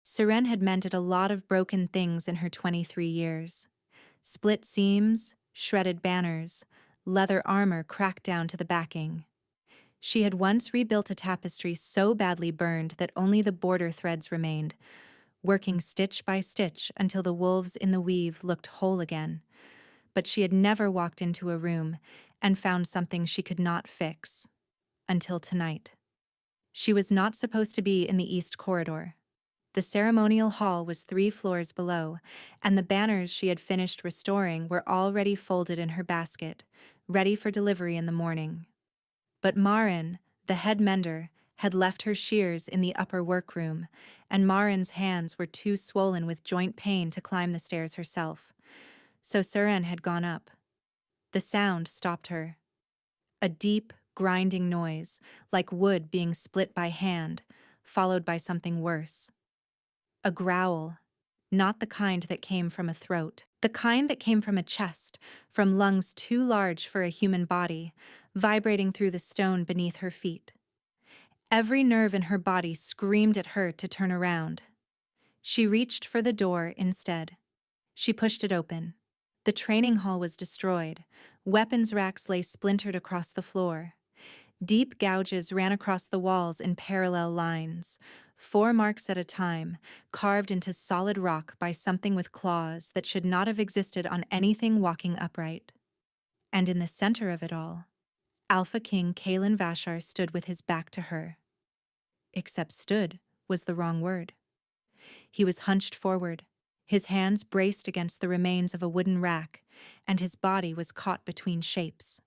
Seren had mended a lot of broken things in her 23 years. Split seams, shredded banners, leather armor cracked down to the backing. She had once rebuilt a tapestry so badly burned that only the border threads remained, working stitch by stitch until the wolves in the weave looked whole again. But she had never walked into a room and found something she could not fix. Until tonight. She was not supposed to be in the East Corridor. The ceremonial hall was 3 floors below, and the banners she had finished restoring were already folded in her basket, ready for delivery in the morning. But Marin, the head mender, had left her shears in the upper workroom, and Marin's hands were too swollen with joint pain to climb the stairs herself. So Seren had gone up. The sound stopped her. A deep, grinding noise, like wood being split by hand, followed by something worse. A growl, not the kind that came from a throat, the kind that came from a chest, from lungs too large for a human body, vibrating through the stone beneath her feet. Every nerve in her body screamed at her to turn around. She reached for the door instead. She pushed it open. The training hall was destroyed. Weapons racks lay splintered across the floor. Deep gouges ran across the walls in parallel lines, 4 marks at a time, carved into solid rock by something with claws that should not have existed on anything walking upright. And in the center of it all, Alpha King Kalen Vashar stood with his back to her. Except stood was the wrong word. He was hunched forward, his hands braced against the remains of a wooden rack, and his body was caught between shapes.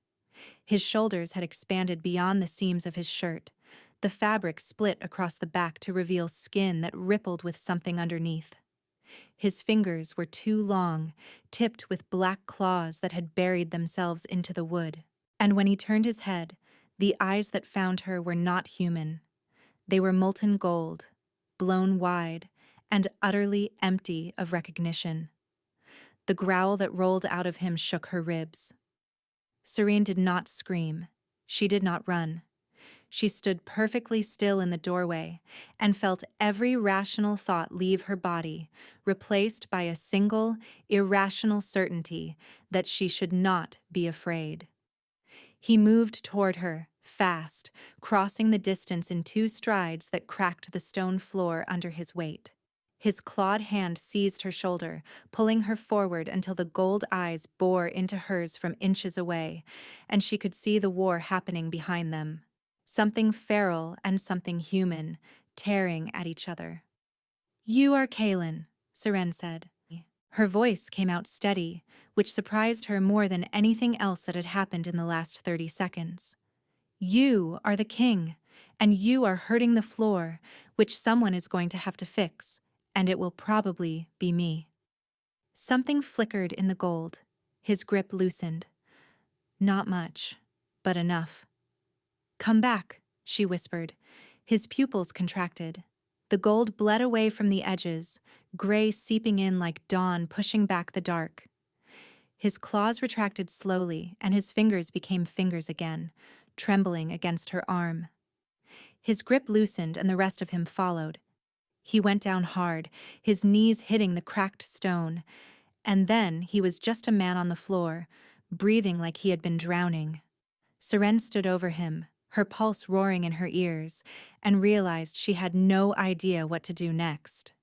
His shoulders had expanded beyond the seams of his shirt. The fabric split across the back to reveal skin that rippled with something underneath. His fingers were too long, tipped with black claws that had buried themselves into the wood. And when he turned his head, the eyes that found her were not human. They were molten gold, blown wide, and utterly empty of recognition. The growl that rolled out of him shook her ribs. Serene did not scream. She did not run. She stood perfectly still in the doorway and felt every rational thought leave her body, replaced by a single, irrational certainty that she should not be afraid. He moved toward her, fast, crossing the distance in 2 strides that cracked the stone floor under his weight. His clawed hand seized her shoulder, pulling her forward until the gold eyes bore into hers from inches away, and she could see the war happening behind them. Something feral and something human, tearing at each other. "You are Kalen," Seren said. Her voice came out steady, which surprised her more than anything else that had happened in the last 30 seconds. "You are the king, and you are hurting the floor, which someone is going to have to fix. And it will probably be me." Something flickered in the gold. His grip loosened. Not much, but enough. "Come back," she whispered. His pupils contracted. The gold bled away from the edges, gray seeping in like dawn pushing back the dark. His claws retracted slowly, and his fingers became fingers again, trembling against her arm. His grip loosened, and the rest of him followed. He went down hard, his knees hitting the cracked stone, and then he was just a man on the floor, breathing like he had been drowning. Seren stood over him, her pulse roaring in her ears, and realized she had no idea what to do next.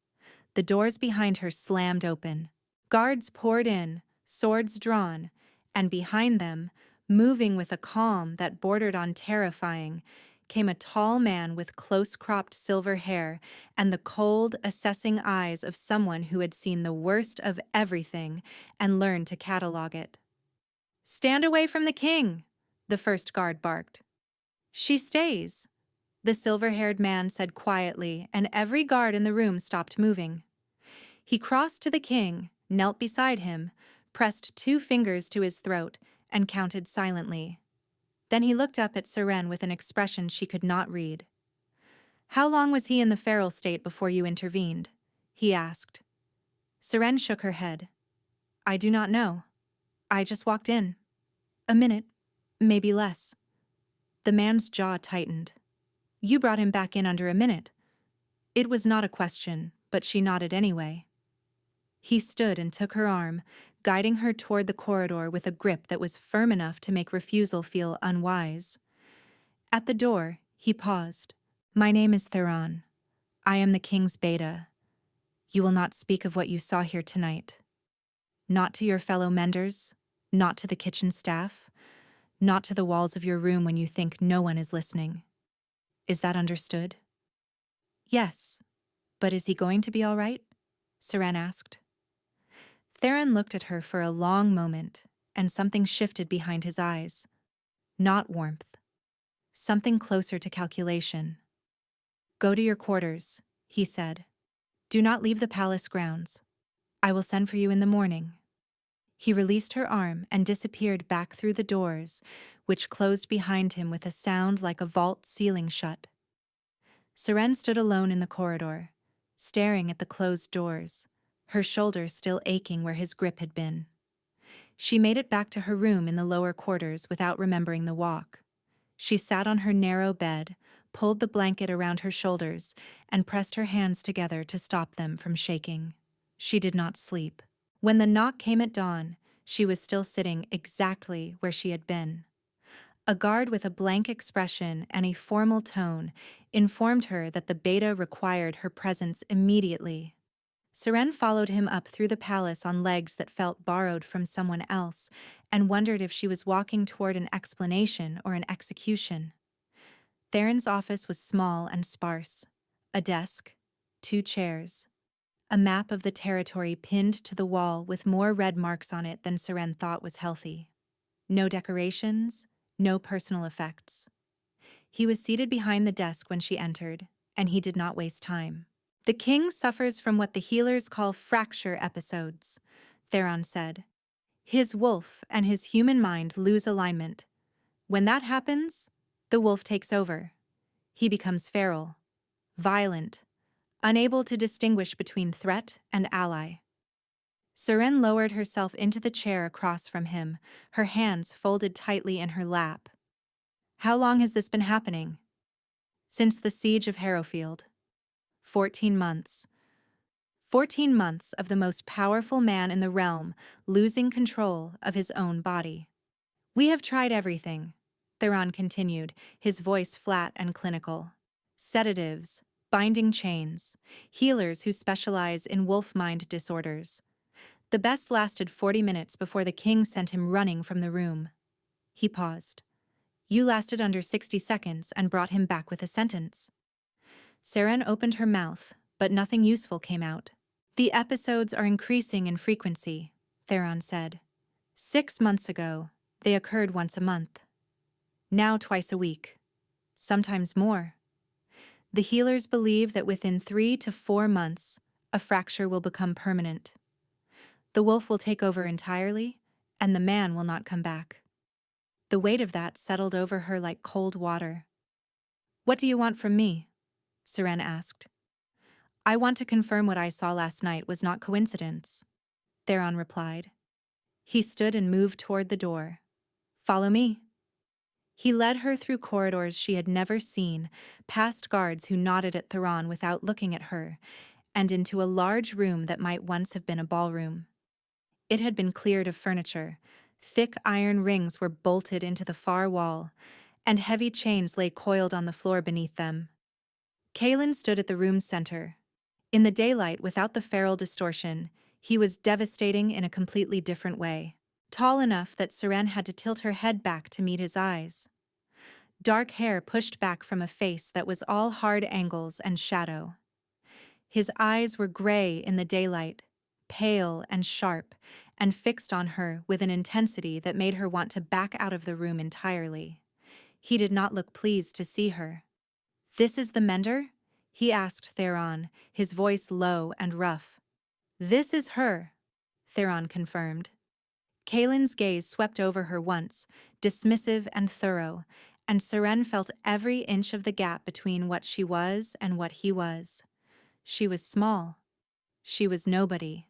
The doors behind her slammed open. Guards poured in, swords drawn, and behind them, moving with a calm that bordered on terrifying, came a tall man with close-cropped silver hair and the cold, assessing eyes of someone who had seen the worst of everything and learned to catalog it. "Stand away from the king," the first guard barked. "She stays," the silver-haired man said quietly, and every guard in the room stopped moving. He crossed to the king, knelt beside him, pressed 2 fingers to his throat, and counted silently. Then he looked up at Seren with an expression she could not read. "How long was he in the feral state before you intervened?" he asked. Seren shook her head. "I do not know. I just walked in. A minute, maybe less." The man's jaw tightened. "You brought him back in under a minute." It was not a question, but she nodded anyway. He stood and took her arm, guiding her toward the corridor with a grip that was firm enough to make refusal feel unwise. At the door, he paused. "My name is Theron. I am the king's beta. You will not speak of what you saw here tonight. Not to your fellow menders, not to the kitchen staff, not to the walls of your room when you think no one is listening. Is that understood?" "Yes, but is he going to be all right?" Seren asked. Theron looked at her for a long moment, and something shifted behind his eyes. Not warmth. Something closer to calculation. "Go to your quarters," he said. "Do not leave the palace grounds. I will send for you in the morning." He released her arm and disappeared back through the doors, which closed behind him with a sound like a vault ceiling shut. Seren stood alone in the corridor, staring at the closed doors, her shoulder still aching where his grip had been. She made it back to her room in the lower quarters without remembering the walk. She sat on her narrow bed, pulled the blanket around her shoulders, and pressed her hands together to stop them from shaking. She did not sleep. When the knock came at dawn, she was still sitting exactly where she had been. A guard with a blank expression and a formal tone informed her that the beta required her presence immediately. Seren followed him up through the palace on legs that felt borrowed from someone else and wondered if she was walking toward an explanation or an execution. Theron's office was small and sparse. A desk, 2 chairs, a map of the territory pinned to the wall with more red marks on it than Seren thought was healthy. No decorations, no personal effects. He was seated behind the desk when she entered, and he did not waste time. "The king suffers from what the healers call fracture episodes," Theron said. "His wolf and his human mind lose alignment. When that happens, the wolf takes over. He becomes feral, violent, unable to distinguish between threat and ally." Seren lowered herself into the chair across from him, her hands folded tightly in her lap. "How long has this been happening?" "Since the siege of Harrowfield. 14 months. 14 months of the most powerful man in the realm losing control of his own body. We have tried everything," Theron continued, his voice flat and clinical. "Sedatives, binding chains, healers who specialize in wolf mind disorders. The best lasted 40 minutes before the king sent him running from the room." He paused. "You lasted under 60 seconds and brought him back with a sentence." Seren opened her mouth, but nothing useful came out. "The episodes are increasing in frequency," Theron said. 6 months ago, they occurred once a month. Now twice a week. Sometimes more. The healers believe that within 3 to 4 months, a fracture will become permanent. The wolf will take over entirely, and the man will not come back. The weight of that settled over her like cold water. "What do you want from me?" Seren asked. "I want to confirm what I saw last night was not coincidence," Theron replied. He stood and moved toward the door. "Follow me." He led her through corridors she had never seen, past guards who nodded at Theron without looking at her, and into a large room that might once have been a ballroom. It had been cleared of furniture. Thick iron rings were bolted into the far wall, and heavy chains lay coiled on the floor beneath them. Kalen stood at the room's center. In the daylight, without the feral distortion, he was devastating in a completely different way. Tall enough that Seren had to tilt her head back to meet his eyes. Dark hair pushed back from a face that was all hard angles and shadow. His eyes were gray in the daylight, pale and sharp, and fixed on her with an intensity that made her want to back out of the room entirely. He did not look pleased to see her. "This is the mender?" he asked Theron, his voice low and rough. "This is her," Theron confirmed. Kalen's gaze swept over her once, dismissive and thorough, and Seren felt every inch of the gap between what she was and what he was. She was small. She was nobody.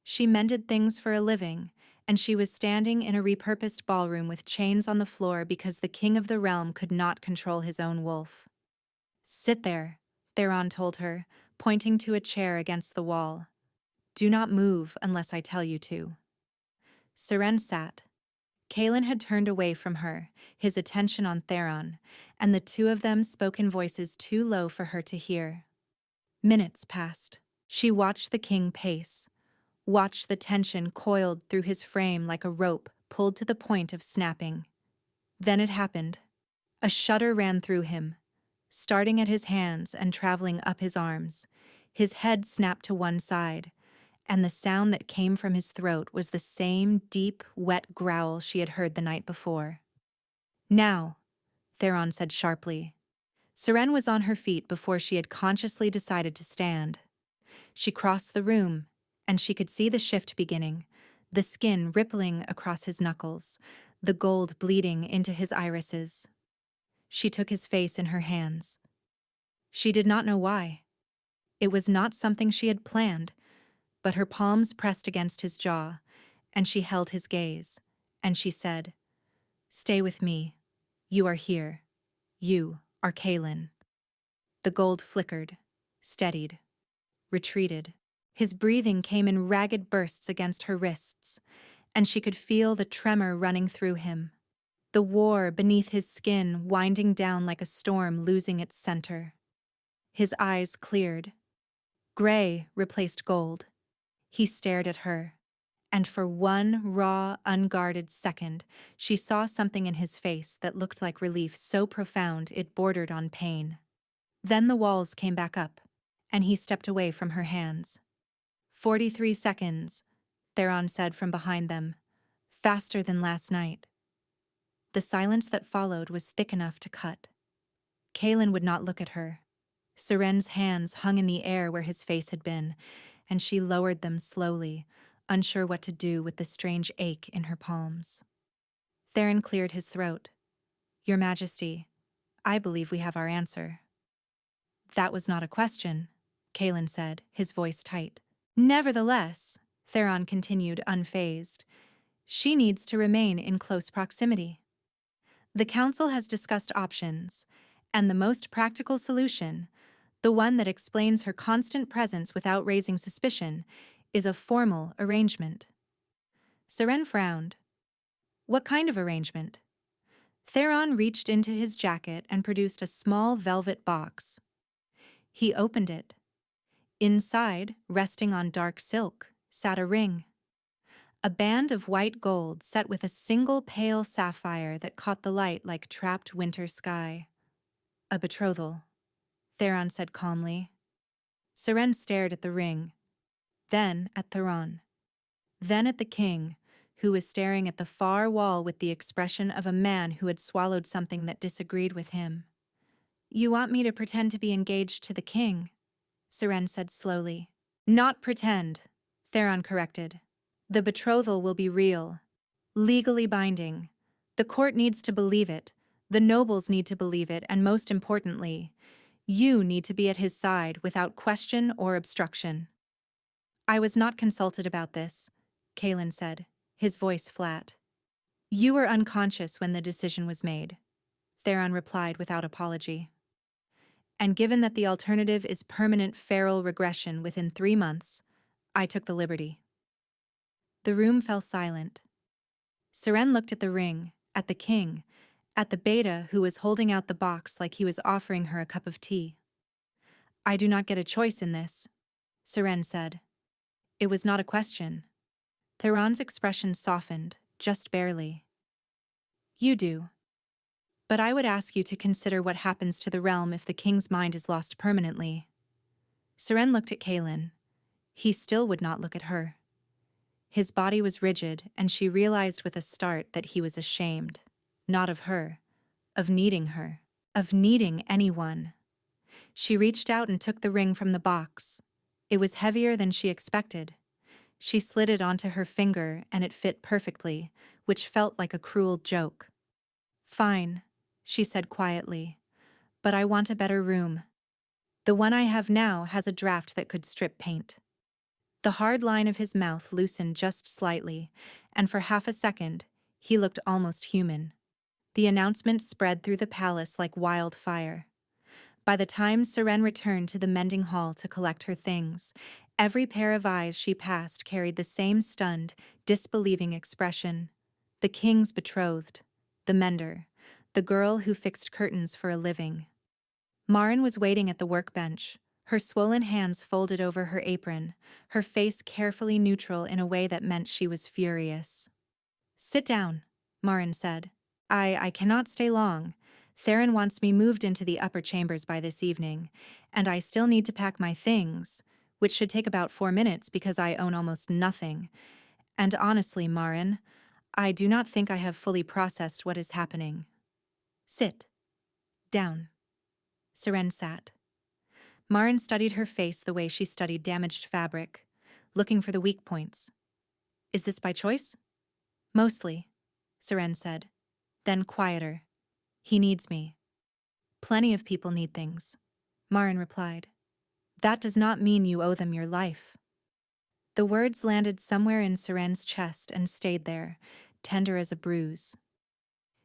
She mended things for a living, and she was standing in a repurposed ballroom with chains on the floor because the king of the realm could not control his own wolf. "Sit there," Theron told her, pointing to a chair against the wall. Do not move unless I tell you to. Seren sat. Kaelin had turned away from her, his attention on Theron, and the two of them spoke in voices too low for her to hear. Minutes passed. She watched the king pace, watched the tension coiled through his frame like a rope pulled to the point of snapping. Then it happened. A shudder ran through him, starting at his hands and traveling up his arms. His head snapped to one side, and the sound that came from his throat was the same deep, wet growl she had heard the night before. Now, Theron said sharply. Seren was on her feet before she had consciously decided to stand. She crossed the room, and she could see the shift beginning, the skin rippling across his knuckles, the gold bleeding into his irises. She took his face in her hands. She did not know why. It was not something she had planned, but her palms pressed against his jaw, and she held his gaze, and she said, "Stay with me. You are here. You are Kaelin." The gold flickered, steadied, retreated. His breathing came in ragged bursts against her wrists, and she could feel the tremor running through him. The war beneath his skin winding down like a storm losing its center. His eyes cleared. Gray replaced gold. He stared at her, and for one raw, unguarded second, she saw something in his face that looked like relief so profound it bordered on pain. Then the walls came back up, and he stepped away from her hands. 43 seconds, Theron said from behind them, faster than last night. The silence that followed was thick enough to cut. Kaelin would not look at her. Seren's hands hung in the air where his face had been, and she lowered them slowly, unsure what to do with the strange ache in her palms. Theron cleared his throat. "Your Majesty, I believe we have our answer." "That was not a question," Kaelin said, his voice tight. "Nevertheless," Theron continued unfazed, "she needs to remain in close proximity. The Council has discussed options, and the most practical solution, the one that explains her constant presence without raising suspicion, is a formal arrangement." Seren frowned. "What kind of arrangement?" Theron reached into his jacket and produced a small velvet box. He opened it. Inside, resting on dark silk, sat a ring. A band of white gold set with a single pale sapphire that caught the light like trapped winter sky. "A betrothal," Theron said calmly. Seren stared at the ring, then at Theron, then at the king, who was staring at the far wall with the expression of a man who had swallowed something that disagreed with him. "You want me to pretend to be engaged to the king?" Seren said slowly. "Not pretend," Theron corrected. "The betrothal will be real, legally binding. The court needs to believe it, the nobles need to believe it, and most importantly, you need to be at his side without question or obstruction." "I was not consulted about this," Kaelin said, his voice flat. "You were unconscious when the decision was made," Theron replied without apology. "And given that the alternative is permanent feral regression within 3 months, I took the liberty." The room fell silent. Seren looked at the ring, at the king, at the beta who was holding out the box like he was offering her a cup of tea. "I do not get a choice in this," Seren said. "It was not a question." Theron's expression softened, just barely. "You do. But I would ask you to consider what happens to the realm if the king's mind is lost permanently." Seren looked at Kaelin. He still would not look at her. His body was rigid, and she realized with a start that he was ashamed, not of her, of needing her, of needing anyone. She reached out and took the ring from the box. It was heavier than she expected. She slid it onto her finger, and it fit perfectly, which felt like a cruel joke. "Fine," she said quietly, "but I want a better room. The one I have now has a draft that could strip paint." The hard line of his mouth loosened just slightly, and for half a second, he looked almost human. The announcement spread through the palace like wildfire. By the time Seren returned to the mending hall to collect her things, every pair of eyes she passed carried the same stunned, disbelieving expression. The king's betrothed, the mender, the girl who fixed curtains for a living. Maren was waiting at the workbench, her swollen hands folded over her apron, her face carefully neutral in a way that meant she was furious. "Sit down," Maren said. I cannot stay long. Theron wants me moved into the upper chambers by this evening, and I still need to pack my things, which should take about 4 minutes because I own almost nothing. And honestly, Maren, I do not think I have fully processed what is happening." "Sit. Down." Seren sat. Maren studied her face the way she studied damaged fabric, looking for the weak points. "Is this by choice?" "Mostly," Seren said. Then quieter. "He needs me." "Plenty of people need things," Maren replied. "That does not mean you owe them your life." The words landed somewhere in Seren's chest and stayed there, tender as a bruise.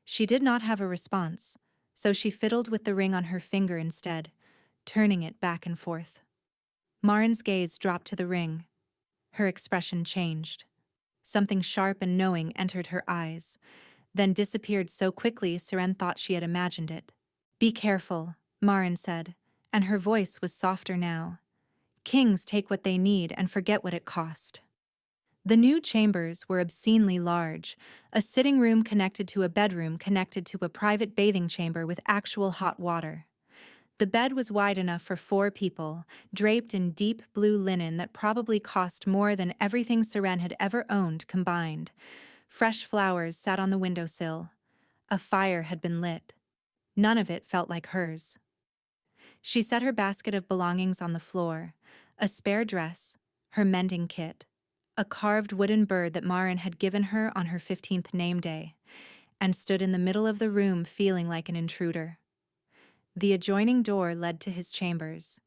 She did not have a response, so she fiddled with the ring on her finger instead, turning it back and forth. Maren's gaze dropped to the ring. Her expression changed. Something sharp and knowing entered her eyes, then disappeared so quickly Seren thought she had imagined it. "Be careful," Maren said, and her voice was softer now. "Kings take what they need and forget what it cost." The new chambers were obscenely large, a sitting room connected to a bedroom connected to a private bathing chamber with actual hot water. The bed was wide enough for 4 people, draped in deep blue linen that probably cost more than everything Seren had ever owned combined. Fresh flowers sat on the windowsill. A fire had been lit. None of it felt like hers. She set her basket of belongings on the floor, a spare dress, her mending kit, a carved wooden bird that Maren had given her on her 15th name day, and stood in the middle of the room feeling like an intruder. The adjoining door led to his chambers.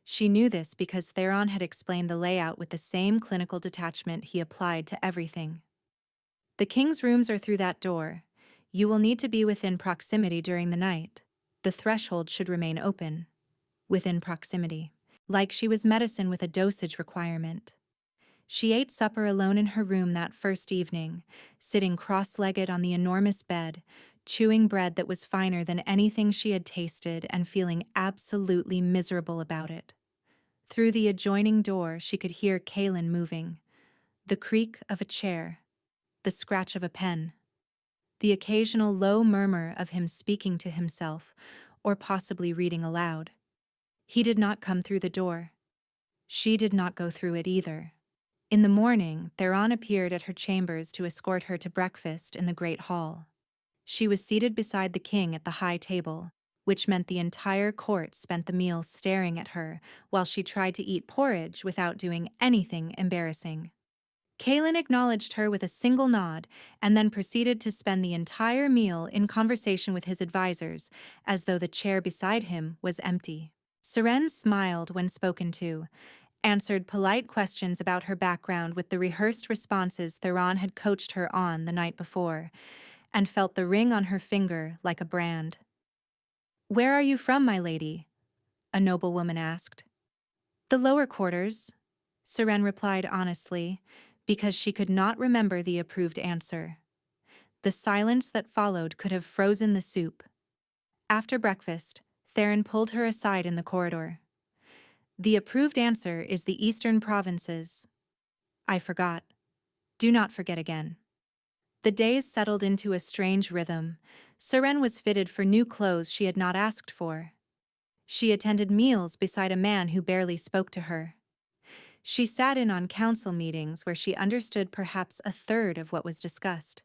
She knew this because Theron had explained the layout with the same clinical detachment he applied to everything. "The king's rooms are through that door. You will need to be within proximity during the night. The threshold should remain open." Within proximity. Like she was medicine with a dosage requirement. She ate supper alone in her room that first evening, sitting cross-legged on the enormous bed, chewing bread that was finer than anything she had tasted and feeling absolutely miserable about it. Through the adjoining door, she could hear Kaelin moving, the creak of a chair, the scratch of a pen, the occasional low murmur of him speaking to himself or possibly reading aloud. He did not come through the door. She did not go through it either. In the morning, Theron appeared at her chambers to escort her to breakfast in the great hall. She was seated beside the king at the high table, which meant the entire court spent the meal staring at her while she tried to eat porridge without doing anything embarrassing. Kaelin acknowledged her with a single nod and then proceeded to spend the entire meal in conversation with his advisors, as though the chair beside him was empty. Seren smiled when spoken to, answered polite questions about her background with the rehearsed responses Theron had coached her on the night before, and felt the ring on her finger like a brand. "Where are you from, my lady?" a noblewoman asked. "The lower quarters," Seren replied honestly, because she could not remember the approved answer. The silence that followed could have frozen the soup. After breakfast, Theron pulled her aside in the corridor. "The approved answer is the eastern provinces." "I forgot." "Do not forget again." The days settled into a strange rhythm. Seren was fitted for new clothes she had not asked for. She attended meals beside a man who barely spoke to her. She sat in on council meetings where she understood perhaps a third of what was discussed,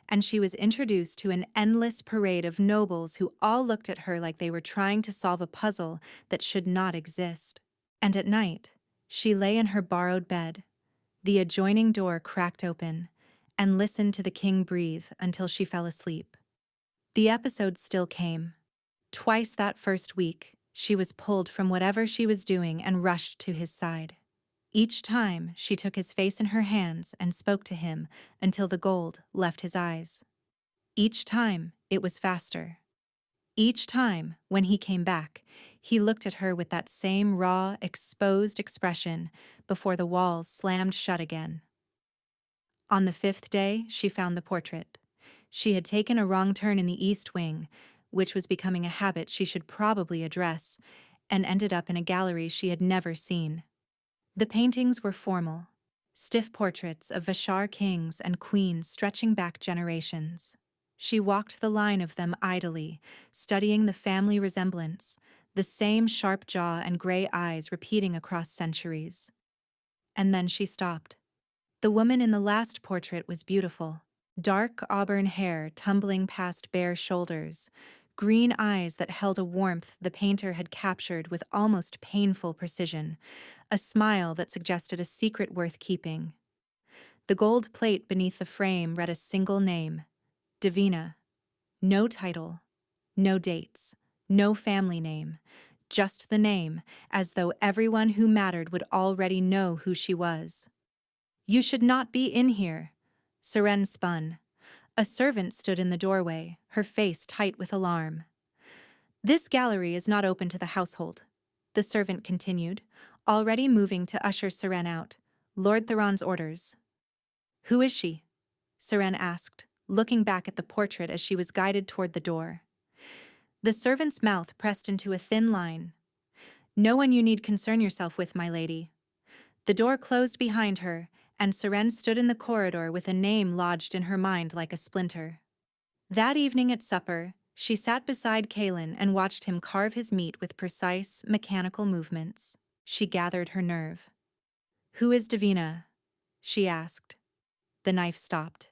and she was introduced to an endless parade of nobles who all looked at her like they were trying to solve a puzzle that should not exist. And at night, she lay in her borrowed bed, the adjoining door cracked open, and listened to the king breathe until she fell asleep. The episodes still came. Twice that first week, she was pulled from whatever she was doing and rushed to his side. Each time, she took his face in her hands and spoke to him until the gold left his eyes. Each time, it was faster. Each time, when he came back, He looked at her with that same raw, exposed expression before the walls slammed shut again. On the fifth day, she found the portrait. She had taken a wrong turn in the East Wing, which was becoming a habit she should probably address, and ended up in a gallery she had never seen. The paintings were formal, stiff portraits of Vashar kings and queens stretching back generations. She walked the line of them idly, studying the family resemblance, the same sharp jaw and gray eyes repeating across centuries. And then she stopped. The woman in the last portrait was beautiful. Dark auburn hair tumbling past bare shoulders, green eyes that held a warmth the painter had captured with almost painful precision, a smile that suggested a secret worth keeping. The gold plate beneath the frame read a single name, Davina. No title, no dates, no family name, just the name, as though everyone who mattered would already know who she was. "You should not be in here," Seren spun. A servant stood in the doorway, her face tight with alarm. "This gallery is not open to the household," the servant continued, already moving to usher Seren out. "Lord Theron's orders." "Who is she?" Seren asked, looking back at the portrait as she was guided toward the door. The servant's mouth pressed into a thin line. "No one you need concern yourself with, my lady." The door closed behind her, and Seren stood in the corridor with a name lodged in her mind like a splinter. That evening at supper, she sat beside Kalen and watched him carve his meat with precise, mechanical movements. She gathered her nerve. "Who is Davina?" she asked. The knife stopped.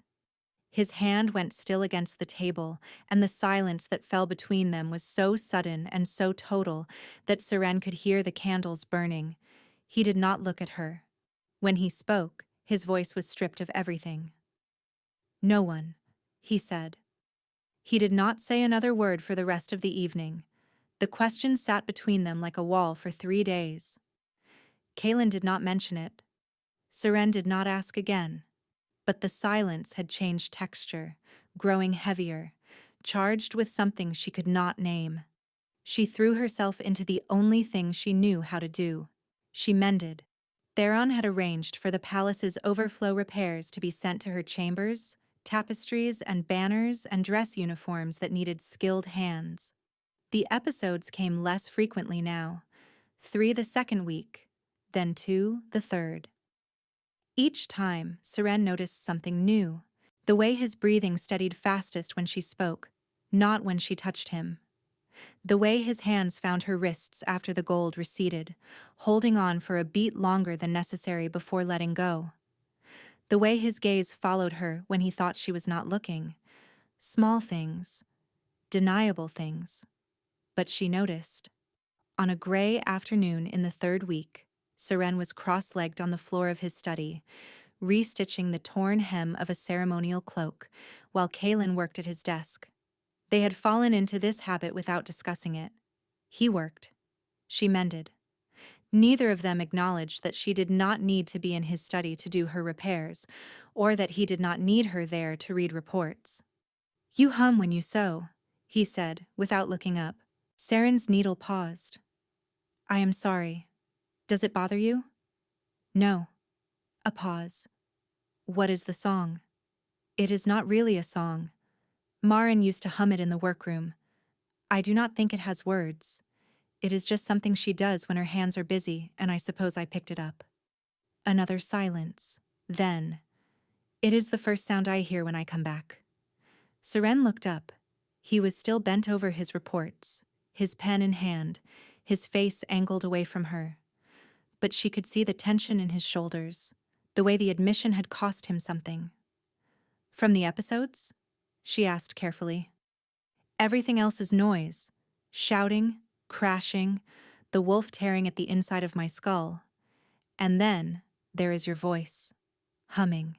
His hand went still against the table, and the silence that fell between them was so sudden and so total that Seren could hear the candles burning. He did not look at her. When he spoke, his voice was stripped of everything. "No one," he said. He did not say another word for the rest of the evening. The question sat between them like a wall for 3 days. Kalen did not mention it. Seren did not ask again. But the silence had changed texture, growing heavier, charged with something she could not name. She threw herself into the only thing she knew how to do. She mended. Theron had arranged for the palace's overflow repairs to be sent to her chambers, tapestries and banners and dress uniforms that needed skilled hands. The episodes came less frequently now, 3 the second week, then 2 the third. Each time, Seren noticed something new. The way his breathing steadied fastest when she spoke, not when she touched him. The way his hands found her wrists after the gold receded, holding on for a beat longer than necessary before letting go. The way his gaze followed her when he thought she was not looking. Small things, deniable things. But she noticed. On a gray afternoon in the third week, Seren was cross-legged on the floor of his study, restitching the torn hem of a ceremonial cloak, while Kalen worked at his desk. They had fallen into this habit without discussing it. He worked. She mended. Neither of them acknowledged that she did not need to be in his study to do her repairs, or that he did not need her there to read reports. "You hum when you sew," he said, without looking up. Seren's needle paused. "I am sorry. Does it bother you?" "No." A pause. "What is the song?" "It is not really a song. Marin used to hum it in the workroom. I do not think it has words. It is just something she does when her hands are busy, and I suppose I picked it up." Another silence. Then, "It is the first sound I hear when I come back." Seren looked up. He was still bent over his reports, his pen in hand, his face angled away from her. But she could see the tension in his shoulders, the way the admission had cost him something. "From the episodes?" she asked carefully. "Everything else is noise. Shouting, crashing, the wolf tearing at the inside of my skull. And then there is your voice, humming,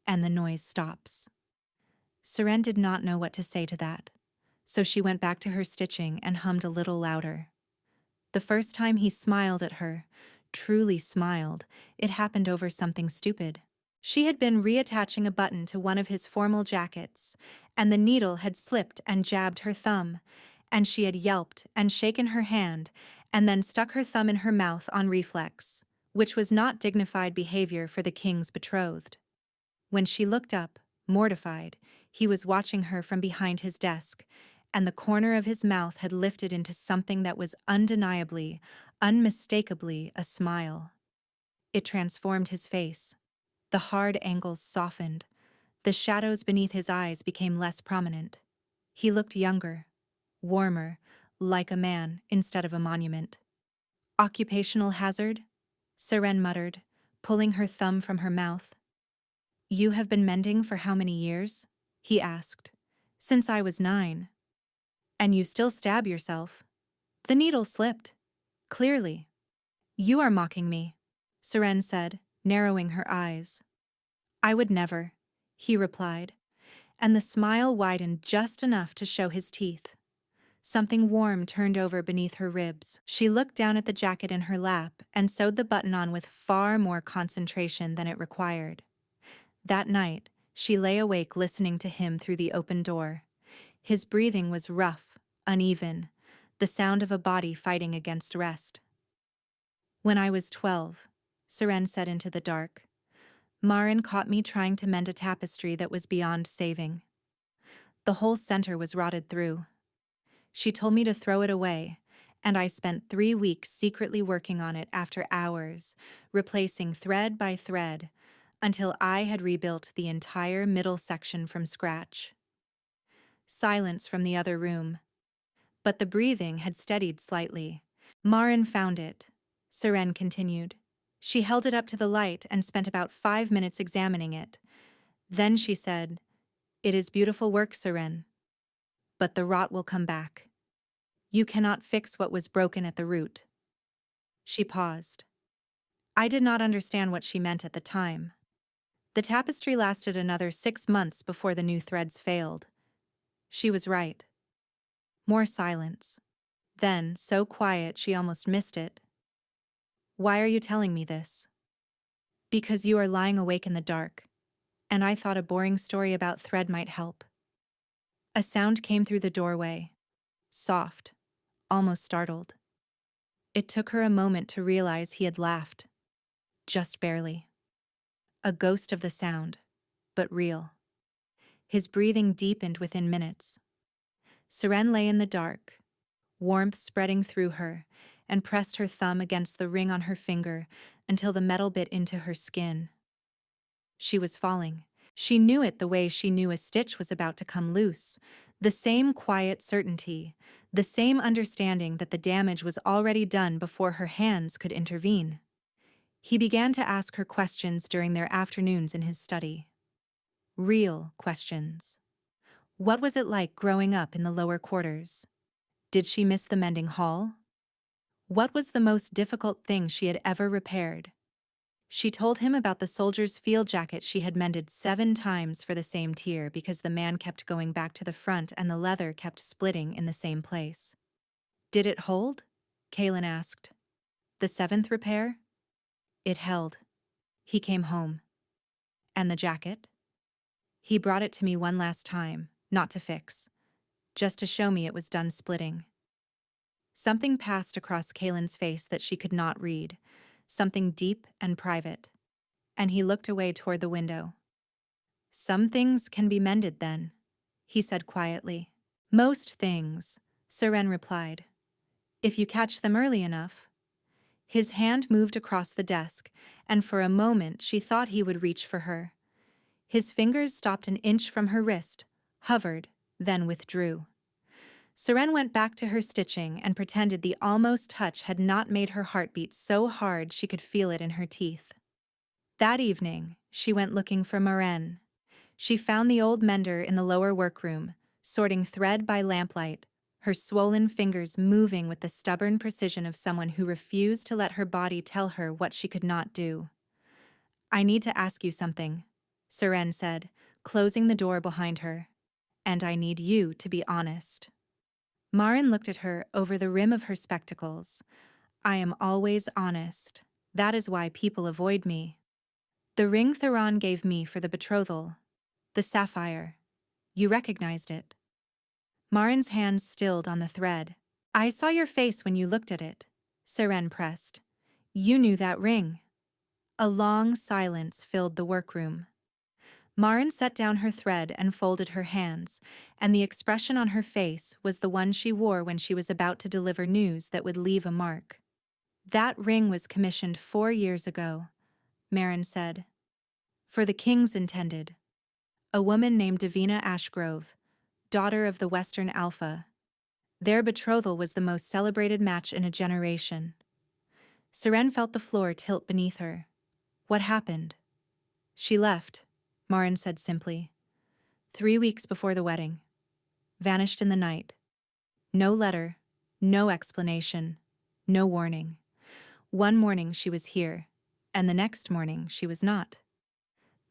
and the noise stops." Seren did not know what to say to that, so she went back to her stitching and hummed a little louder. The first time he smiled at her, truly smiled, it happened over something stupid. She had been reattaching a button to one of his formal jackets, and the needle had slipped and jabbed her thumb, and she had yelped and shaken her hand and then stuck her thumb in her mouth on reflex, which was not dignified behavior for the king's betrothed. When she looked up, mortified, he was watching her from behind his desk, and the corner of his mouth had lifted into something that was undeniably, unmistakably a smile. It transformed his face. The hard angles softened. The shadows beneath his eyes became less prominent. He looked younger, warmer, like a man instead of a monument. Occupational hazard? Seren muttered, pulling her thumb from her mouth. You have been mending for how many years? He asked. Since I was 9. And you still stab yourself. The needle slipped. Clearly. You are mocking me, Seren said, narrowing her eyes. I would never, he replied, and the smile widened just enough to show his teeth. Something warm turned over beneath her ribs. She looked down at the jacket in her lap and sewed the button on with far more concentration than it required. That night, she lay awake listening to him through the open door. His breathing was rough, uneven, the sound of a body fighting against rest. When I was 12, Seren said into the dark, Marin caught me trying to mend a tapestry that was beyond saving. The whole center was rotted through. She told me to throw it away, and I spent 3 weeks secretly working on it after hours, replacing thread by thread, until I had rebuilt the entire middle section from scratch. Silence from the other room. But the breathing had steadied slightly. Marin found it, Seren continued. She held it up to the light and spent about 5 minutes examining it. Then she said, It is beautiful work, Seren. But the rot will come back. You cannot fix what was broken at the root. She paused. I did not understand what she meant at the time. The tapestry lasted another 6 months before the new threads failed. She was right. More silence. Then, so quiet she almost missed it. Why are you telling me this? Because you are lying awake in the dark, and I thought a boring story about thread might help. A sound came through the doorway. Soft, almost startled. It took her a moment to realize he had laughed. Just barely. A ghost of the sound, but real. His breathing deepened within minutes. Seren lay in the dark, warmth spreading through her, and pressed her thumb against the ring on her finger until the metal bit into her skin. She was falling. She knew it the way she knew a stitch was about to come loose. The same quiet certainty, the same understanding that the damage was already done before her hands could intervene. He began to ask her questions during their afternoons in his study. Real questions. What was it like growing up in the lower quarters? Did she miss the mending hall? What was the most difficult thing she had ever repaired? She told him about the soldier's field jacket she had mended 7 times for the same tier because the man kept going back to the front and the leather kept splitting in the same place. Did it hold? Kaylin asked. The 7th repair? It held. He came home. And the jacket? He brought it to me one last time, not to fix, just to show me it was done splitting. Something passed across Kaylin's face that she could not read, something deep and private, and he looked away toward the window. Some things can be mended then, he said quietly. Most things, Seren replied, if you catch them early enough. His hand moved across the desk, and for a moment she thought he would reach for her. His fingers stopped an inch from her wrist, hovered, then withdrew. Seren went back to her stitching and pretended the almost touch had not made her heart beat so hard she could feel it in her teeth. That evening, she went looking for Maren. She found the old mender in the lower workroom, sorting thread by lamplight, her swollen fingers moving with the stubborn precision of someone who refused to let her body tell her what she could not do. I need to ask you something, Seren said, closing the door behind her. And I need you to be honest. Maren looked at her over the rim of her spectacles. I am always honest. That is why people avoid me. The ring Theron gave me for the betrothal. The sapphire. You recognized it. Marin's hands stilled on the thread. I saw your face when you looked at it, Seren pressed. You knew that ring. A long silence filled the workroom. Marin set down her thread and folded her hands, and the expression on her face was the one she wore when she was about to deliver news that would leave a mark. That ring was commissioned 4 years ago, Marin said. For the king's intended. A woman named Davina Ashgrove, daughter of the Western Alpha. Their betrothal was the most celebrated match in a generation. Seren felt the floor tilt beneath her. What happened? She left, Marin said simply. 3 weeks before the wedding. Vanished in the night. No letter, no explanation, no warning. One morning she was here, and the next morning she was not.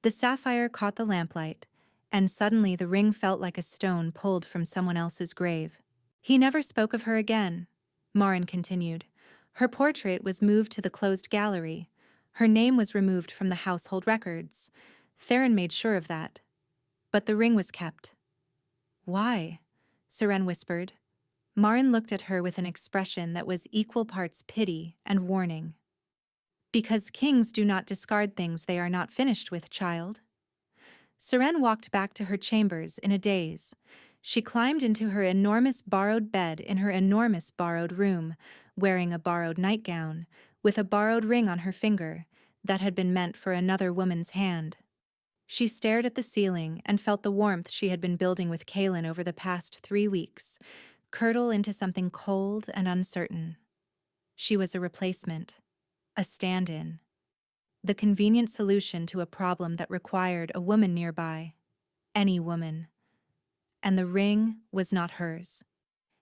The sapphire caught the lamplight, and suddenly the ring felt like a stone pulled from someone else's grave. He never spoke of her again, Marin continued. Her portrait was moved to the closed gallery. Her name was removed from the household records. Theron made sure of that. But the ring was kept. Why? Seren whispered. Marin looked at her with an expression that was equal parts pity and warning. Because kings do not discard things they are not finished with, child. Seren walked back to her chambers in a daze. She climbed into her enormous borrowed bed in her enormous borrowed room, wearing a borrowed nightgown, with a borrowed ring on her finger that had been meant for another woman's hand. She stared at the ceiling and felt the warmth she had been building with Kaelin over the past 3 weeks curdle into something cold and uncertain. She was a replacement, a stand-in, the convenient solution to a problem that required a woman nearby, any woman. And the ring was not hers,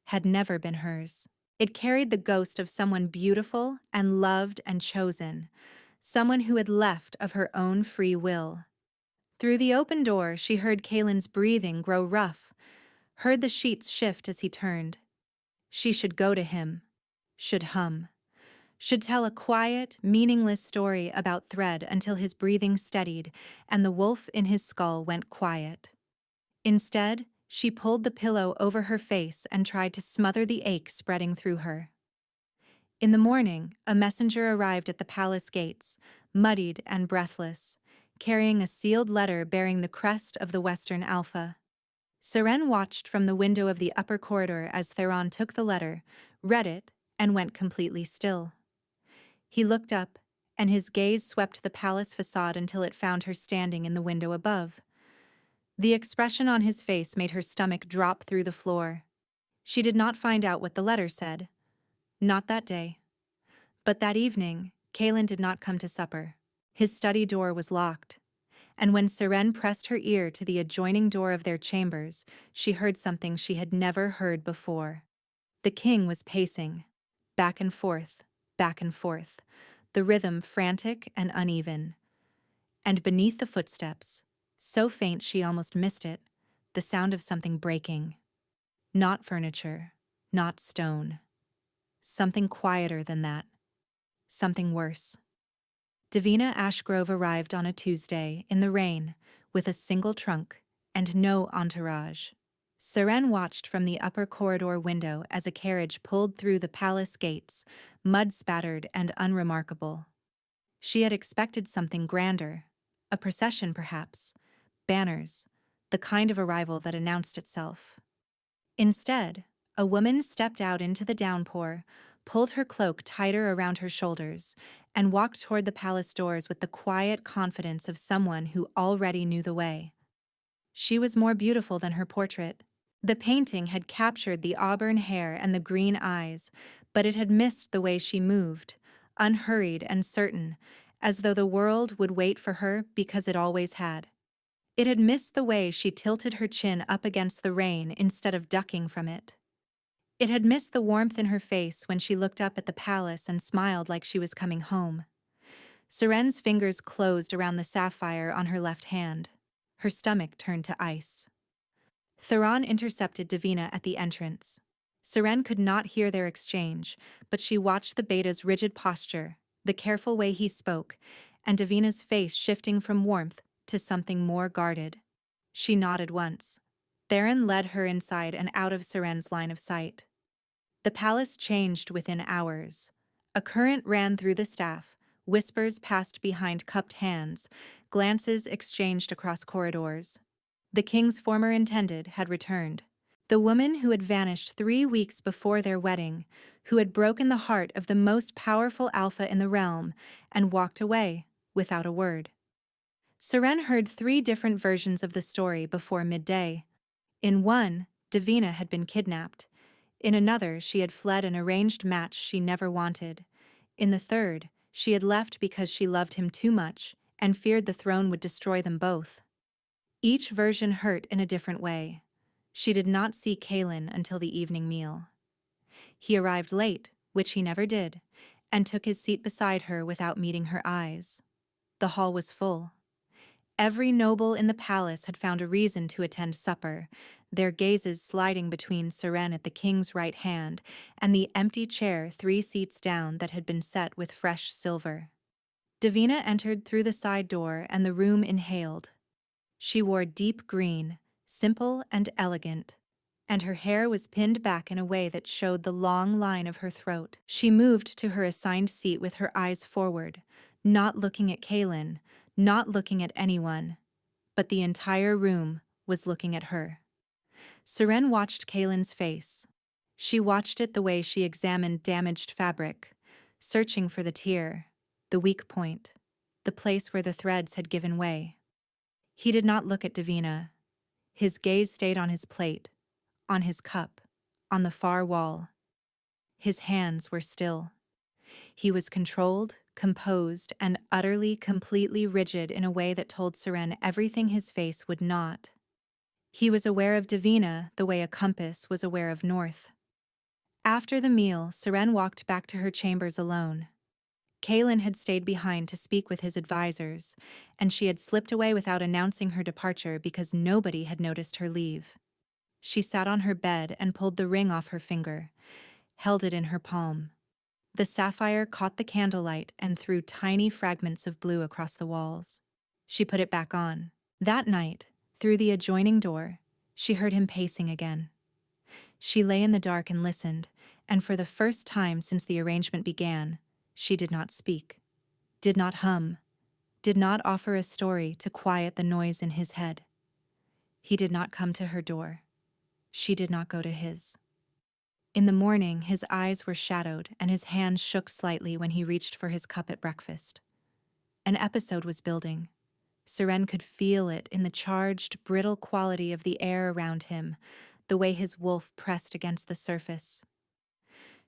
had never been hers. It carried the ghost of someone beautiful and loved and chosen, someone who had left of her own free will. Through the open door, she heard Kaelin's breathing grow rough, heard the sheets shift as he turned. She should go to him, should hum, should tell a quiet, meaningless story about Thread until his breathing steadied and the wolf in his skull went quiet. Instead, she pulled the pillow over her face and tried to smother the ache spreading through her. In the morning, a messenger arrived at the palace gates, muddied and breathless, carrying a sealed letter bearing the crest of the Western Alpha. Seren watched from the window of the upper corridor as Theron took the letter, read it, and went completely still. He looked up, and his gaze swept the palace facade until it found her standing in the window above. The expression on his face made her stomach drop through the floor. She did not find out what the letter said. Not that day. But that evening, Kaelin did not come to supper. His study door was locked. And when Seren pressed her ear to the adjoining door of their chambers, she heard something she had never heard before. The king was pacing, back and forth, the rhythm frantic and uneven. And beneath the footsteps, so faint she almost missed it, the sound of something breaking. Not furniture, not stone. Something quieter than that. Something worse. Davina Ashgrove arrived on a Tuesday, in the rain, with a single trunk and no entourage. Seren watched from the upper corridor window as a carriage pulled through the palace gates, mud-spattered and unremarkable. She had expected something grander, a procession perhaps, banners, the kind of arrival that announced itself. Instead, a woman stepped out into the downpour, pulled her cloak tighter around her shoulders, and walked toward the palace doors with the quiet confidence of someone who already knew the way. She was more beautiful than her portrait. The painting had captured the auburn hair and the green eyes, but it had missed the way she moved, unhurried and certain, as though the world would wait for her because it always had. It had missed the way she tilted her chin up against the rain instead of ducking from it. It had missed the warmth in her face when she looked up at the palace and smiled like she was coming home. Seren's fingers closed around the sapphire on her left hand. Her stomach turned to ice. Theron intercepted Davina at the entrance. Seren could not hear their exchange, but she watched the beta's rigid posture, the careful way he spoke, and Davina's face shifting from warmth to something more guarded. She nodded once. Theron led her inside and out of Seren's line of sight. The palace changed within hours. A current ran through the staff, whispers passed behind cupped hands, glances exchanged across corridors. The king's former intended had returned. The woman who had vanished 3 weeks before their wedding, who had broken the heart of the most powerful alpha in the realm and walked away without a word. Seren heard 3 different versions of the story before midday. In one, Davina had been kidnapped. In another, she had fled an arranged match she never wanted. In the third, she had left because she loved him too much and feared the throne would destroy them both. Each version hurt in a different way. She did not see Kaelin until the evening meal. He arrived late, which he never did, and took his seat beside her without meeting her eyes. The hall was full. Every noble in the palace had found a reason to attend supper, their gazes sliding between Seren at the king's right hand and the empty chair 3 seats down that had been set with fresh silver. Davina entered through the side door and the room inhaled. She wore deep green, simple and elegant, and her hair was pinned back in a way that showed the long line of her throat. She moved to her assigned seat with her eyes forward, not looking at Kaelin, not looking at anyone, but the entire room was looking at her. Seren watched Kaelin's face. She watched it the way she examined damaged fabric, searching for the tear, the weak point, the place where the threads had given way. He did not look at Davina. His gaze stayed on his plate, on his cup, on the far wall. His hands were still. He was controlled, composed, and utterly, completely rigid in a way that told Seren everything his face would not. He was aware of Davina the way a compass was aware of north. After the meal, Seren walked back to her chambers alone. Kaelin had stayed behind to speak with his advisors, and she had slipped away without announcing her departure because nobody had noticed her leave. She sat on her bed and pulled the ring off her finger, held it in her palm. The sapphire caught the candlelight and threw tiny fragments of blue across the walls. She put it back on. That night, through the adjoining door, she heard him pacing again. She lay in the dark and listened, and for the first time since the arrangement began, she did not speak, did not hum, did not offer a story to quiet the noise in his head. He did not come to her door. She did not go to his. In the morning, his eyes were shadowed and his hands shook slightly when he reached for his cup at breakfast. An episode was building. Seren could feel it in the charged, brittle quality of the air around him, the way his wolf pressed against the surface.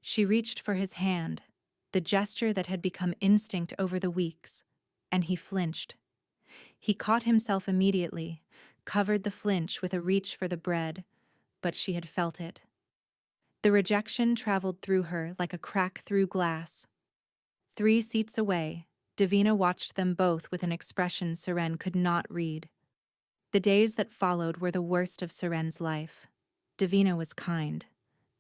She reached for his hand, the gesture that had become instinct over the weeks, and he flinched. He caught himself immediately, covered the flinch with a reach for the bread, but she had felt it. The rejection traveled through her like a crack through glass. 3 seats away, Davina watched them both with an expression Seren could not read. The days that followed were the worst of Seren's life. Davina was kind.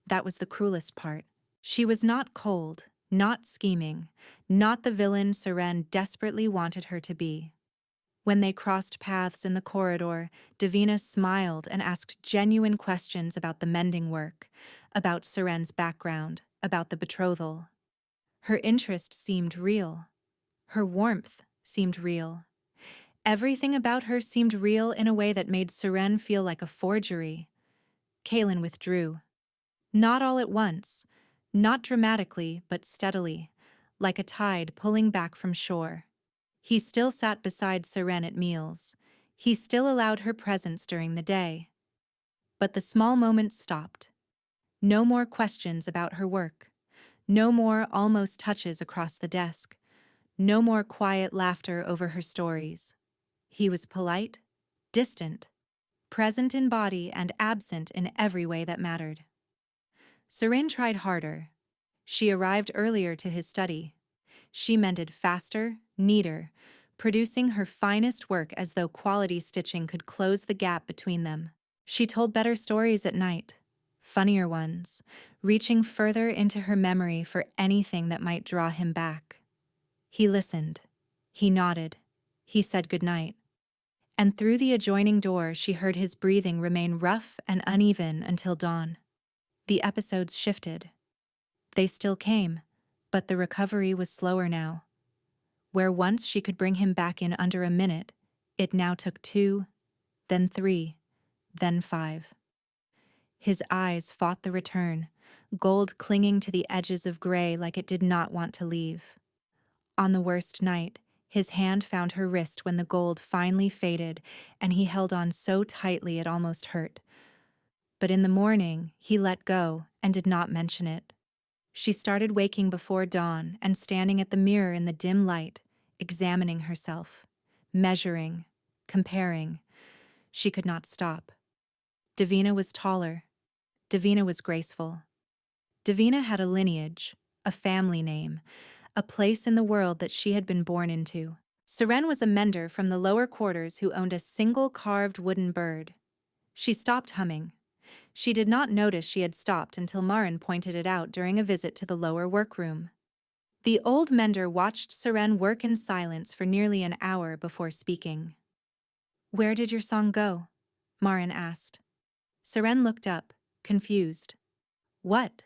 That was the cruelest part. She was not cold, not scheming, not the villain Seren desperately wanted her to be. When they crossed paths in the corridor, Davina smiled and asked genuine questions about the mending work, about Seren's background, about the betrothal. Her interest seemed real. Her warmth seemed real. Everything about her seemed real in a way that made Seren feel like a forgery. Kaelin withdrew. Not all at once, not dramatically, but steadily, like a tide pulling back from shore. He still sat beside Seren at meals. He still allowed her presence during the day. But the small moments stopped. No more questions about her work. No more almost touches across the desk. No more quiet laughter over her stories. He was polite, distant, present in body and absent in every way that mattered. Seren tried harder. She arrived earlier to his study. She mended faster, neater, producing her finest work as though quality stitching could close the gap between them. She told better stories at night, funnier ones, reaching further into her memory for anything that might draw him back. He listened. He nodded. He said goodnight. and through the adjoining door she heard his breathing remain rough and uneven until dawn. The episodes shifted. They still came, but the recovery was slower now. Where once she could bring him back in under a minute, it now took 2, then 3, then 5. His eyes fought the return, gold clinging to the edges of gray like it did not want to leave. On the worst night, his hand found her wrist when the gold finally faded, and he held on so tightly it almost hurt. But in the morning, he let go and did not mention it. She started waking before dawn and standing at the mirror in the dim light, examining herself, measuring, comparing. She could not stop. Davina was taller. Davina was graceful. Davina had a lineage, a family name, a place in the world that she had been born into. Seren was a mender from the lower quarters who owned a single carved wooden bird. She stopped humming. She did not notice she had stopped until Marin pointed it out during a visit to the lower workroom. The old mender watched Seren work in silence for nearly an hour before speaking. "Where did your song go?" Marin asked. Seren looked up, confused. "What?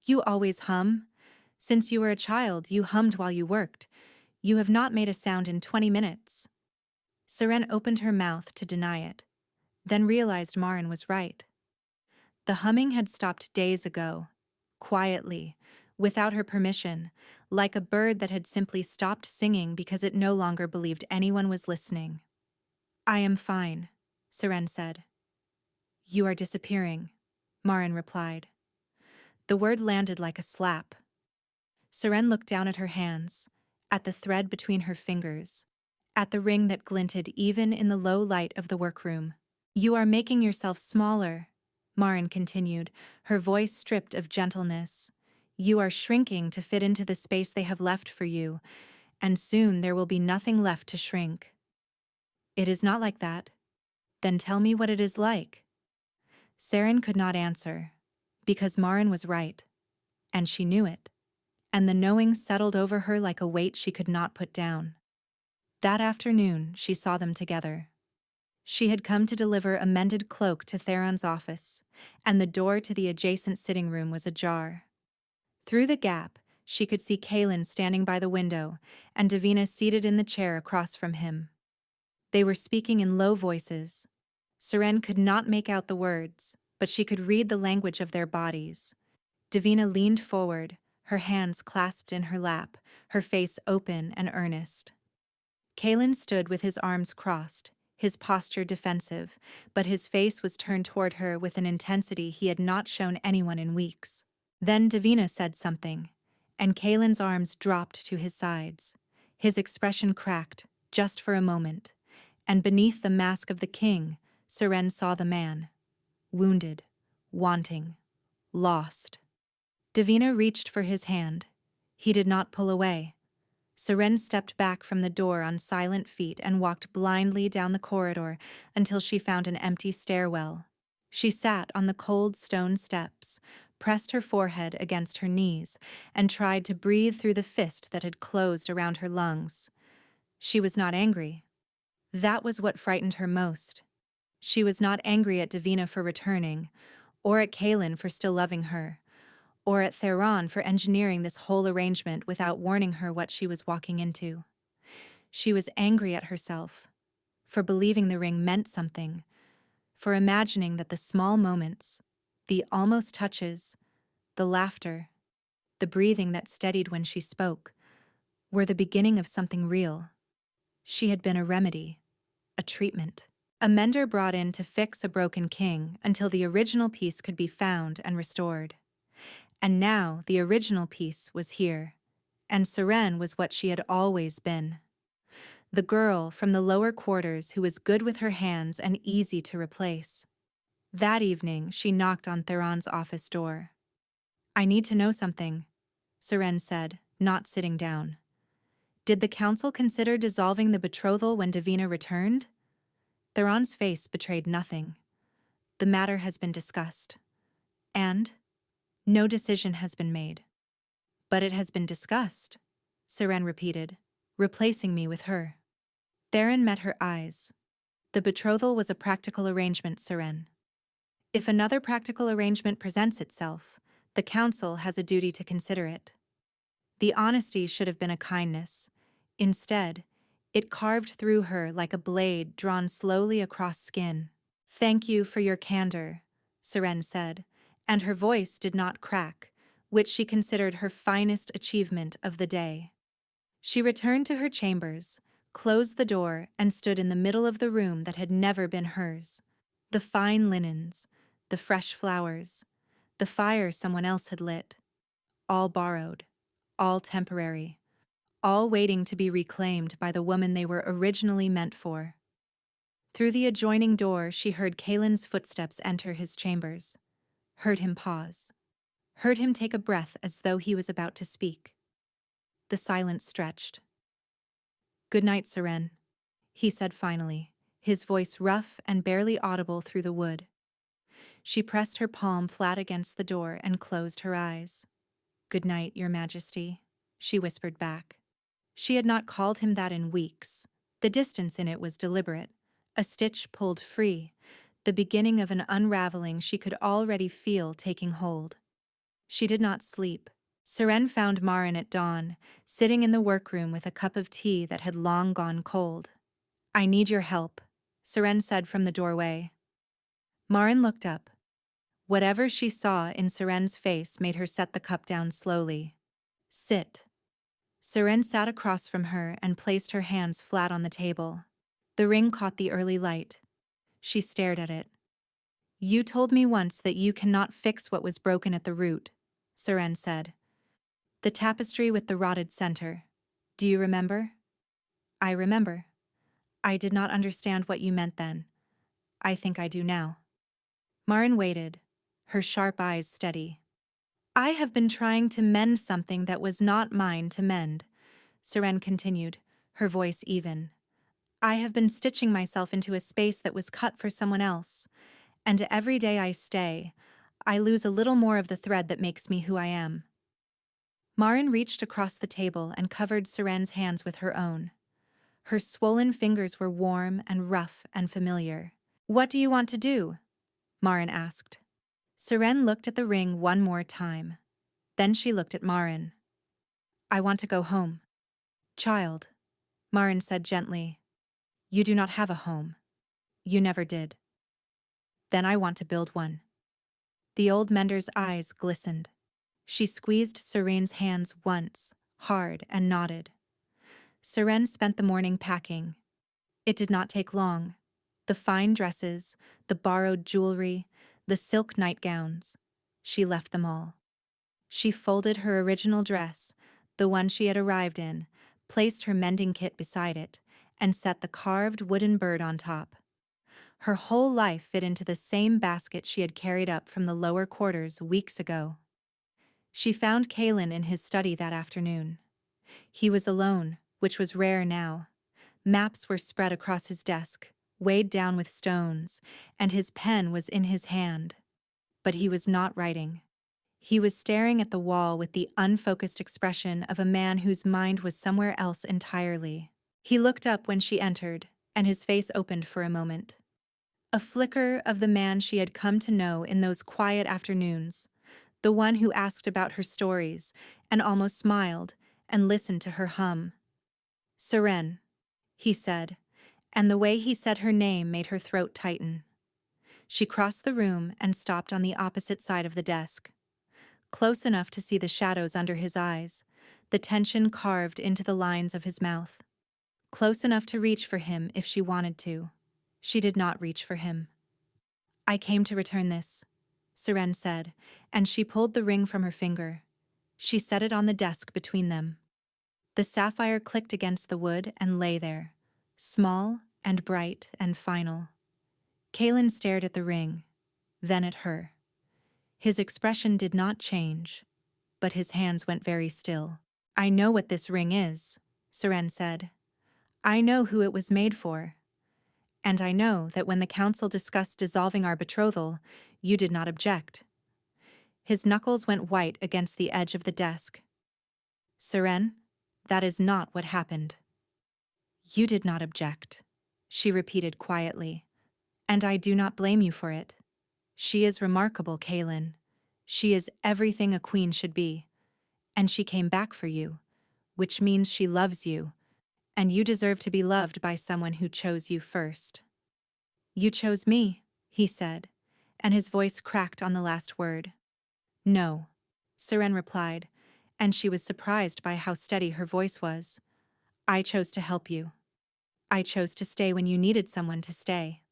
You always hum? Since you were a child, you hummed while you worked. You have not made a sound in 20 minutes. Seren opened her mouth to deny it, then realized Marin was right. The humming had stopped days ago, quietly, without her permission, like a bird that had simply stopped singing because it no longer believed anyone was listening. "I am fine," Seren said. "You are disappearing," Marin replied. The word landed like a slap. Seren looked down at her hands, at the thread between her fingers, at the ring that glinted even in the low light of the workroom. "You are making yourself smaller," Marin continued, her voice stripped of gentleness. "You are shrinking to fit into the space they have left for you, and soon there will be nothing left to shrink." "It is not like that." "Then tell me what it is like." Seren could not answer, because Marin was right, and she knew it, and the knowing settled over her like a weight she could not put down. That afternoon, she saw them together. She had come to deliver a mended cloak to Theron's office, and the door to the adjacent sitting room was ajar. Through the gap, she could see Kaelin standing by the window, and Davina seated in the chair across from him. They were speaking in low voices. Seren could not make out the words, but she could read the language of their bodies. Davina leaned forward, her hands clasped in her lap, her face open and earnest. Kaelin stood with his arms crossed, his posture defensive, but his face was turned toward her with an intensity he had not shown anyone in weeks. Then Davina said something, and Kaelin's arms dropped to his sides. His expression cracked, just for a moment, and beneath the mask of the king, Seren saw the man. Wounded, wanting, lost. Davina reached for his hand. He did not pull away. Seren stepped back from the door on silent feet and walked blindly down the corridor until she found an empty stairwell. She sat on the cold stone steps, pressed her forehead against her knees, and tried to breathe through the fist that had closed around her lungs. She was not angry. That was what frightened her most. She was not angry at Davina for returning, or at Kaelin for still loving her, or at Theron for engineering this whole arrangement without warning her what she was walking into. She was angry at herself, for believing the ring meant something, for imagining that the small moments, the almost touches, the laughter, the breathing that steadied when she spoke, were the beginning of something real. She had been a remedy, a treatment, a mender brought in to fix a broken king until the original piece could be found and restored. And now the original piece was here, and Seren was what she had always been. The girl from the lower quarters who was good with her hands and easy to replace. That evening, she knocked on Theron's office door. "I need to know something," Seren said, not sitting down. "Did the council consider dissolving the betrothal when Davina returned?" Theron's face betrayed nothing. "The matter has been discussed. And no decision has been made." "But it has been discussed," Seren repeated, replacing me with her. Theron met her eyes. The betrothal was a practical arrangement, Seren. If another practical arrangement presents itself, the council has a duty to consider it. The honesty should have been a kindness. Instead, it carved through her like a blade drawn slowly across skin. "Thank you for your candor," Seren said, and her voice did not crack, which she considered her finest achievement of the day. She returned to her chambers, closed the door, and stood in the middle of the room that had never been hers. The fine linens, the fresh flowers, the fire someone else had lit, all borrowed, all temporary, all waiting to be reclaimed by the woman they were originally meant for. Through the adjoining door, she heard Kalen's footsteps enter his chambers, heard him pause, heard him take a breath as though he was about to speak. The silence stretched. "Good night, Seren," he said finally, his voice rough and barely audible through the wood. She pressed her palm flat against the door and closed her eyes. "Good night, Your Majesty," she whispered back. She had not called him that in weeks. The distance in it was deliberate, a stitch pulled free, the beginning of an unraveling she could already feel taking hold. She did not sleep. Seren found Marin at dawn, sitting in the workroom with a cup of tea that had long gone cold. "I need your help," Seren said from the doorway. Marin looked up. Whatever she saw in Seren's face made her set the cup down slowly. "Sit." Seren sat across from her and placed her hands flat on the table. The ring caught the early light. She stared at it. "You told me once that you cannot fix what was broken at the root," Seren said. "The tapestry with the rotted center. Do you remember?" "I remember. I did not understand what you meant then. I think I do now." Marin waited, her sharp eyes steady. "I have been trying to mend something that was not mine to mend," Seren continued, her voice even. "I have been stitching myself into a space that was cut for someone else, and every day I stay, I lose a little more of the thread that makes me who I am." Marin reached across the table and covered Seren's hands with her own. Her swollen fingers were warm and rough and familiar. "What do you want to do?" Marin asked. Seren looked at the ring one more time. Then she looked at Marin. "I want to go home." "Child," Marin said gently, "you do not have a home. You never did." "Then I want to build one." The old mender's eyes glistened. She squeezed Seren's hands once, hard, and nodded. Seren spent the morning packing. It did not take long. The fine dresses, the borrowed jewelry, the silk nightgowns. She left them all. She folded her original dress, the one she had arrived in, placed her mending kit beside it, and set the carved wooden bird on top. Her whole life fit into the same basket she had carried up from the lower quarters weeks ago. She found Kalen in his study that afternoon. He was alone, which was rare now. Maps were spread across his desk, weighed down with stones, and his pen was in his hand. But he was not writing. He was staring at the wall with the unfocused expression of a man whose mind was somewhere else entirely. He looked up when she entered, and his face opened for a moment. A flicker of the man she had come to know in those quiet afternoons, the one who asked about her stories and almost smiled and listened to her hum. "Seren," he said, and the way he said her name made her throat tighten. She crossed the room and stopped on the opposite side of the desk. Close enough to see the shadows under his eyes, the tension carved into the lines of his mouth. Close enough to reach for him if she wanted to. She did not reach for him. "I came to return this," Seren said, and she pulled the ring from her finger. She set it on the desk between them. The sapphire clicked against the wood and lay there, small and bright and final. Kalen stared at the ring, then at her. His expression did not change, but his hands went very still. "I know what this ring is," Seren said. "I know who it was made for. And I know that when the council discussed dissolving our betrothal, you did not object." His knuckles went white against the edge of the desk. "Seren, that is not what happened." "You did not object," she repeated quietly. And I do not blame you for it. She is remarkable, Kaylin. She is everything a queen should be. And she came back for you, which means she loves you, and you deserve to be loved by someone who chose you first. You chose me, he said, and his voice cracked on the last word. No, Seren replied, and she was surprised by how steady her voice was. I chose to help you. I chose to stay when you needed someone to stay.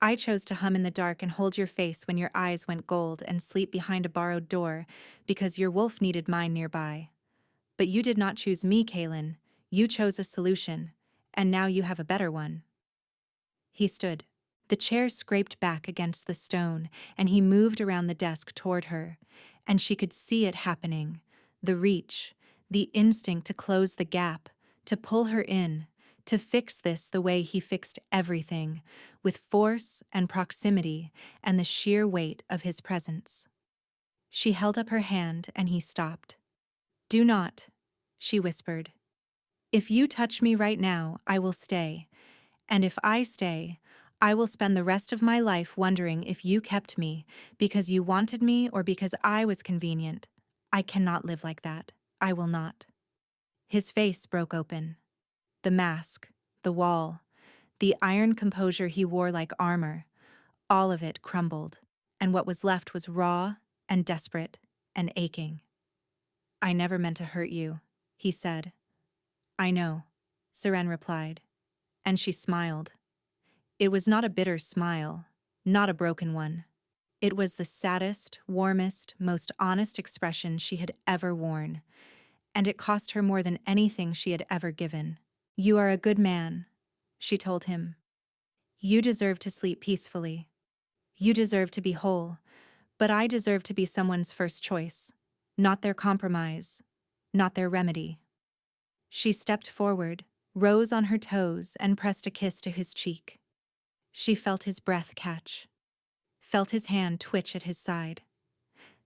I chose to hum in the dark and hold your face when your eyes went gold and sleep behind a borrowed door because your wolf needed mine nearby. But you did not choose me, Kaylin. You chose a solution, and now you have a better one. He stood. The chair scraped back against the stone, and he moved around the desk toward her, and she could see it happening. The reach, the instinct to close the gap, to pull her in, to fix this the way he fixed everything, with force and proximity and the sheer weight of his presence. She held up her hand and he stopped. Do not, she whispered. If you touch me right now, I will stay. And if I stay, I will spend the rest of my life wondering if you kept me because you wanted me or because I was convenient. I cannot live like that. I will not. His face broke open. The mask, the wall, the iron composure he wore like armor, all of it crumbled, and what was left was raw and desperate and aching. I never meant to hurt you, he said. I know, Seren replied, and she smiled. It was not a bitter smile, not a broken one. It was the saddest, warmest, most honest expression she had ever worn, and it cost her more than anything she had ever given. You are a good man, she told him. You deserve to sleep peacefully. You deserve to be whole, but I deserve to be someone's first choice, not their compromise, not their remedy. She stepped forward, rose on her toes, and pressed a kiss to his cheek. She felt his breath catch, felt his hand twitch at his side,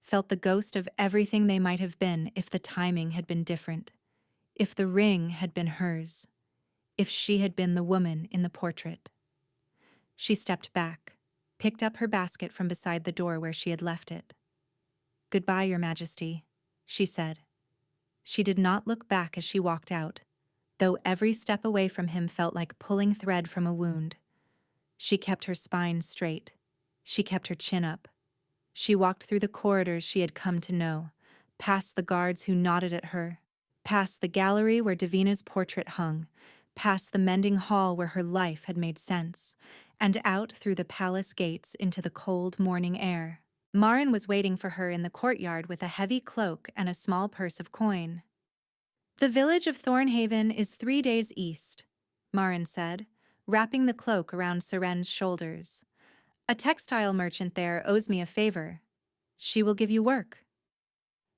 felt the ghost of everything they might have been if the timing had been different, if the ring had been hers, if she had been the woman in the portrait. She stepped back, picked up her basket from beside the door where she had left it. Goodbye, Your Majesty, she said. She did not look back as she walked out, though every step away from him felt like pulling thread from a wound. She kept her spine straight. She kept her chin up. She walked through the corridors she had come to know, past the guards who nodded at her, past the gallery where Davina's portrait hung, past the mending hall where her life had made sense, and out through the palace gates into the cold morning air. Marin was waiting for her in the courtyard with a heavy cloak and a small purse of coin. The village of Thornhaven is 3 days east, Marin said, wrapping the cloak around Seren's shoulders. A textile merchant there owes me a favor. She will give you work.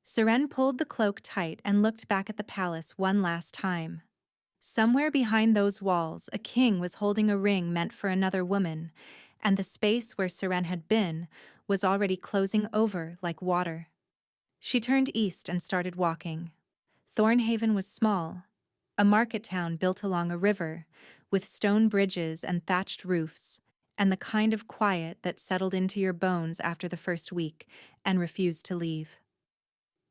Seren pulled the cloak tight and looked back at the palace one last time. Somewhere behind those walls, a king was holding a ring meant for another woman, and the space where Seren had been was already closing over like water. She turned east and started walking. Thornhaven was small, a market town built along a river, with stone bridges and thatched roofs, and the kind of quiet that settled into your bones after the first week and refused to leave.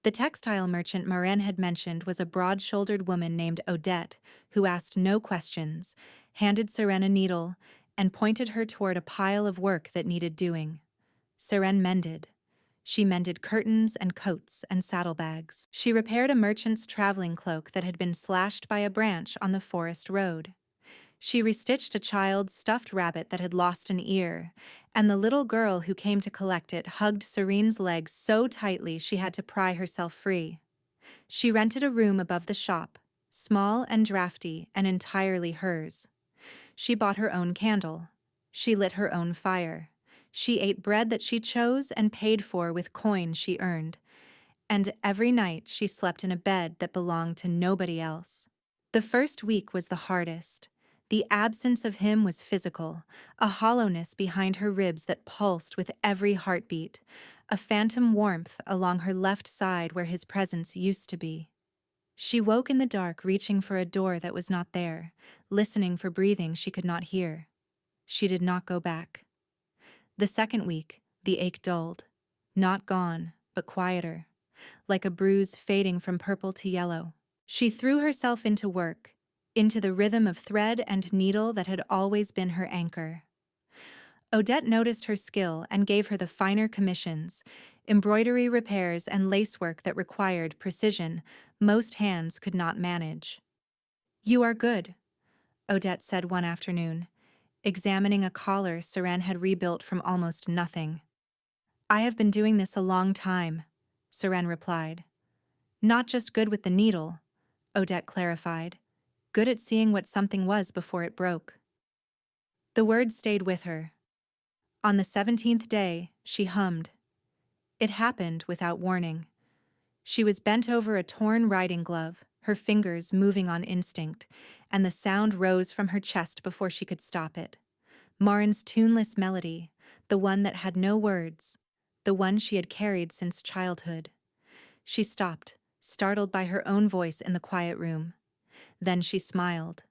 The textile merchant Marin had mentioned was a broad-shouldered woman named Odette, who asked no questions, handed Seren a needle, and pointed her toward a pile of work that needed doing. Seren mended. She mended curtains and coats and saddlebags. She repaired a merchant's traveling cloak that had been slashed by a branch on the forest road. She restitched a child's stuffed rabbit that had lost an ear, and the little girl who came to collect it hugged Serene's legs so tightly she had to pry herself free. She rented a room above the shop, small and drafty and entirely hers. She bought her own candle. She lit her own fire. She ate bread that she chose and paid for with coin she earned. And every night she slept in a bed that belonged to nobody else. The first week was the hardest. The absence of him was physical, a hollowness behind her ribs that pulsed with every heartbeat, a phantom warmth along her left side where his presence used to be. She woke in the dark, reaching for a door that was not there, listening for breathing she could not hear. She did not go back. The second week, the ache dulled. Not gone, but quieter, like a bruise fading from purple to yellow. She threw herself into work, into the rhythm of thread and needle that had always been her anchor. Odette noticed her skill and gave her the finer commissions, embroidery repairs and lacework that required precision most hands could not manage. "You are good," Odette said one afternoon, examining a collar Seren had rebuilt from almost nothing. "I have been doing this a long time," Seren replied. "Not just good with the needle," Odette clarified, "good at seeing what something was before it broke." The words stayed with her. On the 17th day, she hummed. It happened without warning. She was bent over a torn riding glove, her fingers moving on instinct, and the sound rose from her chest before she could stop it. Marin's tuneless melody, the one that had no words, the one she had carried since childhood. She stopped, startled by her own voice in the quiet room. Then she smiled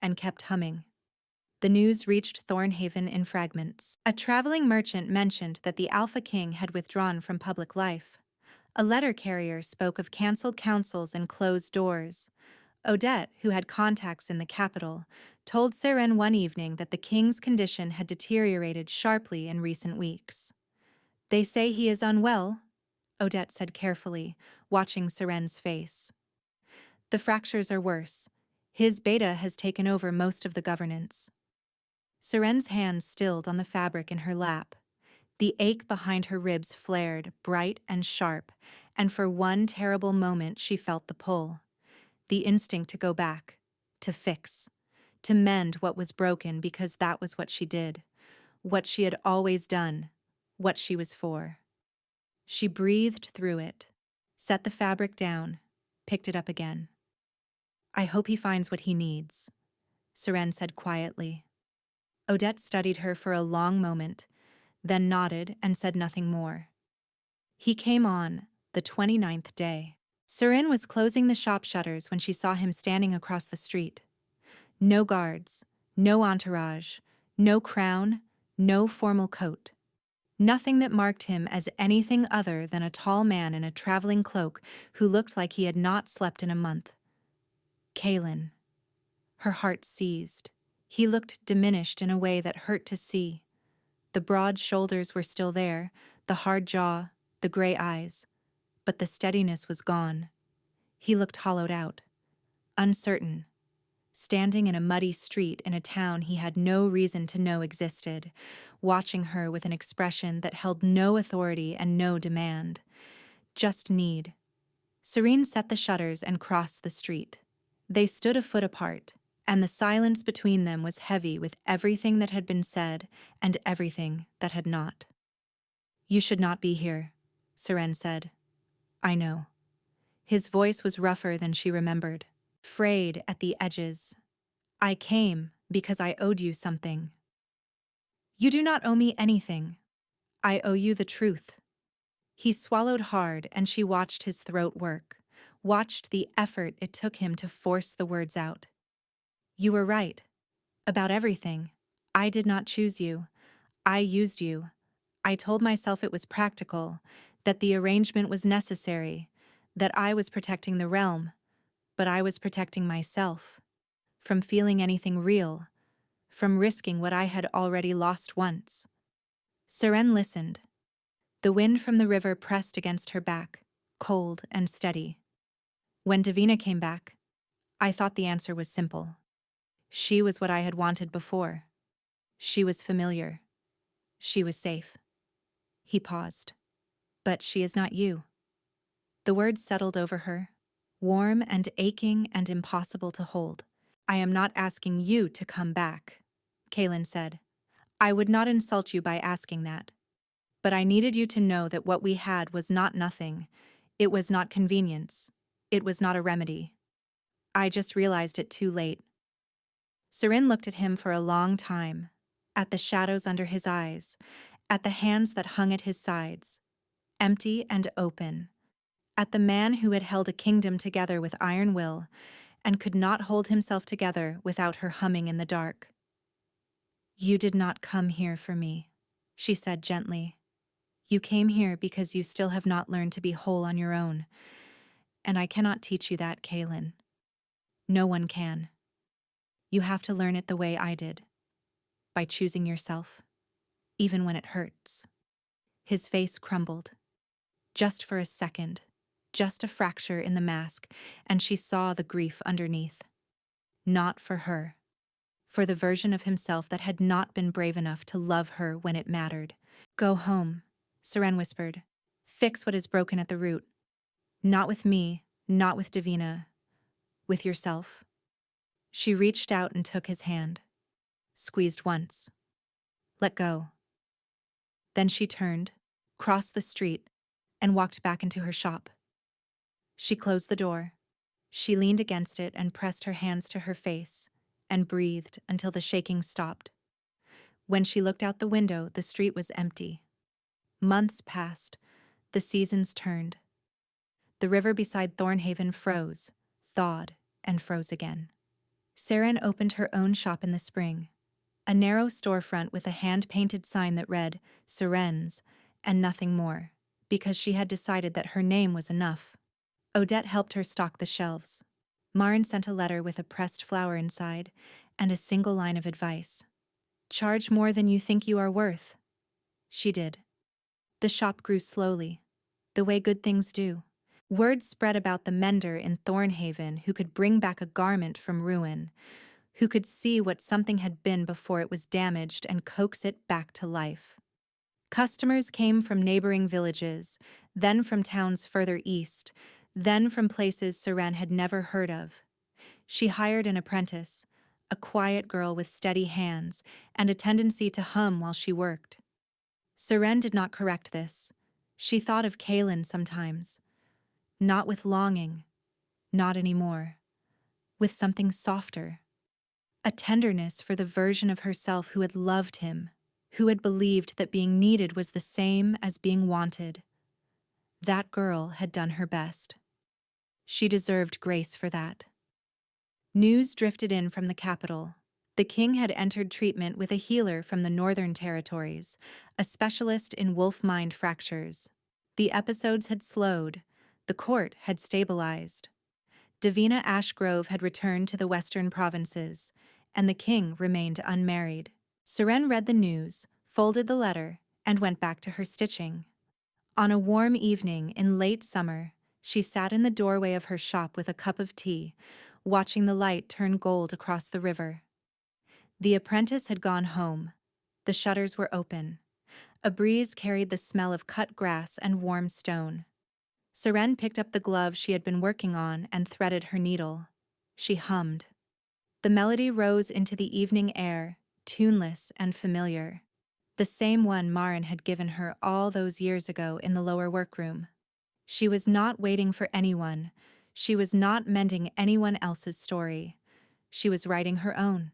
and kept humming. The news reached Thornhaven in fragments. A traveling merchant mentioned that the Alpha King had withdrawn from public life. A letter carrier spoke of cancelled councils and closed doors. Odette, who had contacts in the capital, told Seren one evening that the king's condition had deteriorated sharply in recent weeks. "They say he is unwell," Odette said carefully, watching Seren's face. "The fractures are worse. His beta has taken over most of the governance." Seren's hands stilled on the fabric in her lap. The ache behind her ribs flared, bright and sharp, and for one terrible moment she felt the pull. The instinct to go back, to fix, to mend what was broken because that was what she did, what she had always done, what she was for. She breathed through it, set the fabric down, picked it up again. "I hope he finds what he needs," Seren said quietly. Odette studied her for a long moment, then nodded and said nothing more. He came on the 29th day. Seren was closing the shop shutters when she saw him standing across the street. No guards, no entourage, no crown, no formal coat. Nothing that marked him as anything other than a tall man in a traveling cloak who looked like he had not slept in a month. Kaelin. Her heart seized. He looked diminished in a way that hurt to see. The broad shoulders were still there, the hard jaw, the gray eyes, but the steadiness was gone. He looked hollowed out, uncertain, standing in a muddy street in a town he had no reason to know existed, watching her with an expression that held no authority and no demand, just need. Serene set the shutters and crossed the street. They stood a foot apart, and the silence between them was heavy with everything that had been said and everything that had not. "You should not be here," Seren said. "I know." His voice was rougher than she remembered, frayed at the edges. "I came because I owed you something." "You do not owe me anything. I owe you the truth." He swallowed hard, and she watched his throat work, watched the effort it took him to force the words out. "You were right. About everything. I did not choose you. I used you. I told myself it was practical, that the arrangement was necessary, that I was protecting the realm, but I was protecting myself. From feeling anything real, from risking what I had already lost once." Seren listened. The wind from the river pressed against her back, cold and steady. When Davina came back, I thought the answer was simple. She was what I had wanted before. She was familiar. She was safe. He paused. "But she is not you." The words settled over her, warm and aching and impossible to hold. "I am not asking you to come back," Kaelin said. "I would not insult you by asking that. But I needed you to know that what we had was not nothing. It was not convenience. It was not a remedy. I just realized it too late." Seren looked at him for a long time, at the shadows under his eyes, at the hands that hung at his sides, empty and open, at the man who had held a kingdom together with iron will and could not hold himself together without her humming in the dark. "You did not come here for me," she said gently. "You came here because you still have not learned to be whole on your own, and I cannot teach you that, Kaylin. No one can. You have to learn it the way I did, by choosing yourself, even when it hurts." His face crumbled. Just for a second, just a fracture in the mask, and she saw the grief underneath. Not for her. For the version of himself that had not been brave enough to love her when it mattered. "Go home," Seren whispered. "Fix what is broken at the root. Not with me, not with Davina. With yourself." She reached out and took his hand. Squeezed once. Let go. Then she turned, crossed the street, and walked back into her shop. She closed the door. She leaned against it and pressed her hands to her face, and breathed until the shaking stopped. When she looked out the window, the street was empty. Months passed. The seasons turned. The river beside Thornhaven froze, thawed, and froze again. Seren opened her own shop in the spring. A narrow storefront with a hand-painted sign that read, "Seren's," and nothing more, because she had decided that her name was enough. Odette helped her stock the shelves. Maren sent a letter with a pressed flower inside, and a single line of advice. "Charge more than you think you are worth." She did. The shop grew slowly, the way good things do. Word spread about the mender in Thornhaven who could bring back a garment from ruin, who could see what something had been before it was damaged and coax it back to life. Customers came from neighboring villages, then from towns further east, then from places Seren had never heard of. She hired an apprentice, a quiet girl with steady hands and a tendency to hum while she worked. Seren did not correct this. She thought of Kaylin sometimes. Not with longing, not anymore. With something softer. A tenderness for the version of herself who had loved him, who had believed that being needed was the same as being wanted. That girl had done her best. She deserved grace for that. News drifted in from the capital. The king had entered treatment with a healer from the Northern Territories, a specialist in wolf mind fractures. The episodes had slowed. The court had stabilized. Davina Ashgrove had returned to the western provinces, and the king remained unmarried. Seren read the news, folded the letter, and went back to her stitching. On a warm evening in late summer, she sat in the doorway of her shop with a cup of tea, watching the light turn gold across the river. The apprentice had gone home. The shutters were open. A breeze carried the smell of cut grass and warm stone. Seren picked up the glove she had been working on and threaded her needle. She hummed. The melody rose into the evening air, tuneless and familiar. The same one Maren had given her all those years ago in the lower workroom. She was not waiting for anyone. She was not mending anyone else's story. She was writing her own.